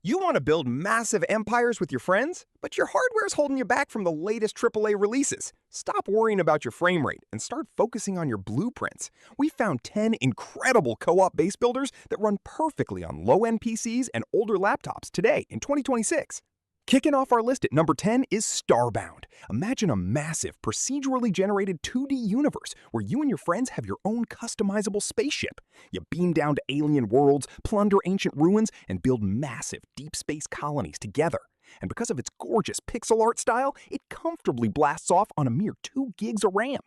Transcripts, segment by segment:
You want to build massive empires with your friends, but your hardware's holding you back from the latest AAA releases. Stop worrying about your frame rate and start focusing on your blueprints. We found 10 incredible co-op base builders that run perfectly on low-end PCs and older laptops today in 2026. Kicking off our list at number 10 is Starbound. Imagine a massive, procedurally generated 2D universe where you and your friends have your own customizable spaceship. You beam down to alien worlds, plunder ancient ruins, and build massive deep space colonies together. And because of its gorgeous pixel art style, it comfortably blasts off on a mere 2 gigs of RAM.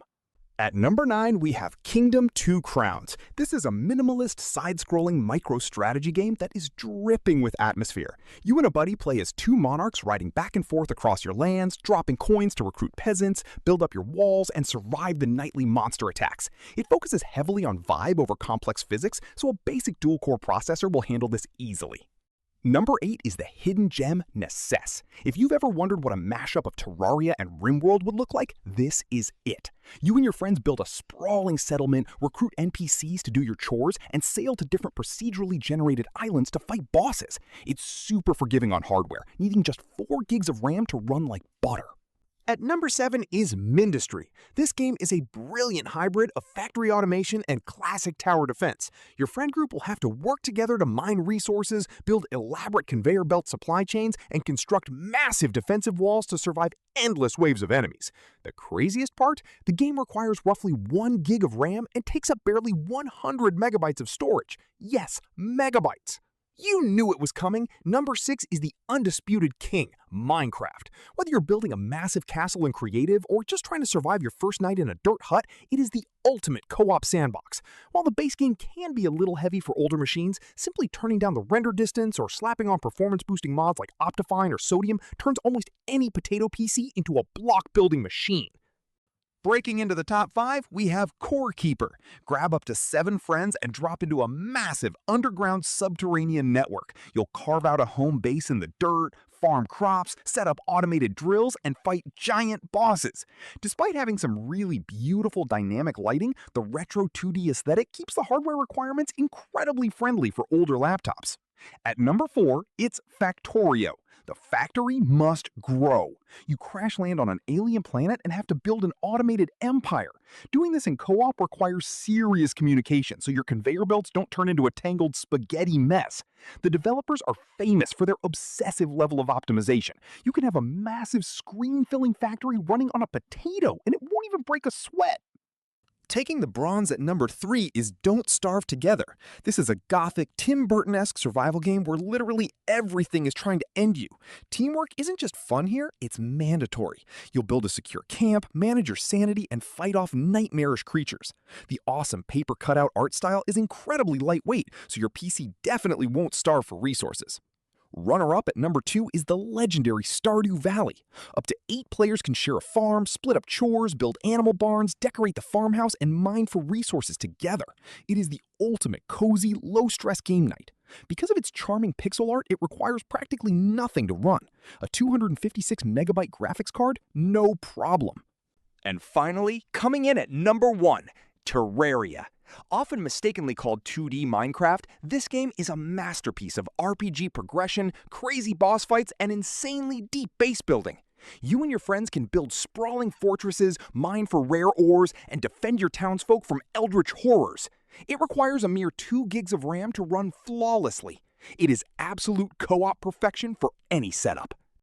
At number 9, we have Kingdom Two Crowns. This is a minimalist, side-scrolling micro-strategy game that is dripping with atmosphere. You and a buddy play as 2 monarchs riding back and forth across your lands, dropping coins to recruit peasants, build up your walls, and survive the nightly monster attacks. It focuses heavily on vibe over complex physics, so a basic dual-core processor will handle this easily. Number 8 is the hidden gem Necesse. If you've ever wondered what a mashup of Terraria and RimWorld would look like, this is it. You and your friends build a sprawling settlement, recruit NPCs to do your chores, and sail to different procedurally generated islands to fight bosses. It's super forgiving on hardware, needing just 4 gigs of RAM to run like butter. At number 7 is Mindustry. This game is a brilliant hybrid of factory automation and classic tower defense. Your friend group will have to work together to mine resources, build elaborate conveyor belt supply chains, and construct massive defensive walls to survive endless waves of enemies. The craziest part? The game requires roughly 1 gig of RAM and takes up barely 100 megabytes of storage. Yes, megabytes. You knew it was coming. Number 6 is the undisputed king, Minecraft. Whether you're building a massive castle in creative or just trying to survive your first night in a dirt hut, it is the ultimate co-op sandbox. While the base game can be a little heavy for older machines, simply turning down the render distance or slapping on performance-boosting mods like Optifine or Sodium turns almost any potato PC into a block-building machine. Breaking into the top 5, we have Core Keeper. Grab up to 7 friends and drop into a massive underground subterranean network. You'll carve out a home base in the dirt, farm crops, set up automated drills, and fight giant bosses. Despite having some really beautiful dynamic lighting, the retro 2D aesthetic keeps the hardware requirements incredibly friendly for older laptops. At number 4, it's Factorio. The factory must grow. You crash land on an alien planet and have to build an automated empire. Doing this in co-op requires serious communication so your conveyor belts don't turn into a tangled spaghetti mess. The developers are famous for their obsessive level of optimization. You can have a massive screen-filling factory running on a potato and it won't even break a sweat. Taking the bronze at number 3 is Don't Starve Together. This is a gothic, Tim Burton-esque survival game where literally everything is trying to end you. Teamwork isn't just fun here, it's mandatory. You'll build a secure camp, manage your sanity, and fight off nightmarish creatures. The awesome paper cutout art style is incredibly lightweight, so your PC definitely won't starve for resources. Runner-up at number 2 is the legendary Stardew Valley. Up to 8 players can share a farm, split up chores, build animal barns, decorate the farmhouse, and mine for resources together. It is the ultimate cozy, low-stress game night. Because of its charming pixel art, it requires practically nothing to run. A 256-megabyte graphics card? No problem. And finally, coming in at number 1, Terraria. Often mistakenly called 2D Minecraft, this game is a masterpiece of RPG progression, crazy boss fights, and insanely deep base building. You and your friends can build sprawling fortresses, mine for rare ores, and defend your townsfolk from eldritch horrors. It requires a mere 2 gigs of RAM to run flawlessly. It is absolute co-op perfection for any setup.